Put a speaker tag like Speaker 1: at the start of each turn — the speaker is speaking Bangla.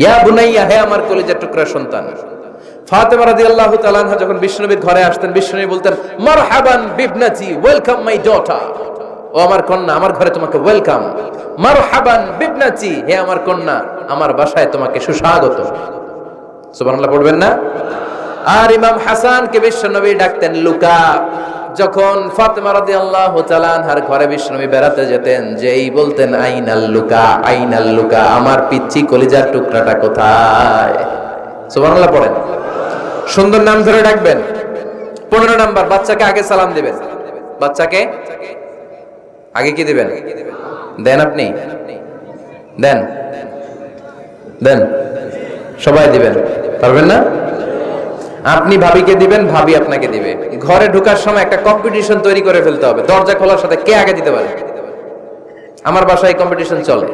Speaker 1: ইয়া বুনাইয়া, হে আমার কলিজার টুকরা সন্তান। ফাতেমা রাদিয়াল্লাহু তাআলা আনহা যখন বিশ্বনবীর ঘরে আসতেন, বিশ্বনবী বলতেন মারহাবান বিবনাতি, ওয়েলকাম মাই ডটার, ও আমার কন্যা, আমার ঘরে তোমাকে ওয়েলকাম। মারহাবান বিবনাতি, হে আমার কন্যা, আমার বাসায় তোমাকে সুস্বাগত। সুবহানাল্লাহ পড়বেন না? আর ইমাম হাসানকে বিশ্বনবী ডাকতেন লুকা। যখন ফাতেমা রাদিয়াল্লাহু তাআলা আনহার ঘরে বিশ্বনবী বেড়াতে যেতেন, যেই বলতেন আইনাল লুকা, আইনাল লুকা, আমার পিচ্চি কলিজার টুকরাটা কোথায়? সুবহানাল্লাহ পড়েন। সুন্দর নাম ধরে ডাকবেন। 15 নাম্বার, বাচ্চাকে আগে সালাম দিবেন। বাচ্চাকে আগে কি দিবেন? দেন আপনি? দেন দেন, সবাই দিবেন, পারবেন না? আপনি ভাবিকে দিবেন, ভাবি আপনাকে দিবে। ঘরে ঢোকার সময় একটা কম্পিটিশন তৈরি করে ফেলতে হবে, দরজা খোলার সাথে কে আগে দিতে পারে। আমার বাসায় কম্পিটিশন চলে।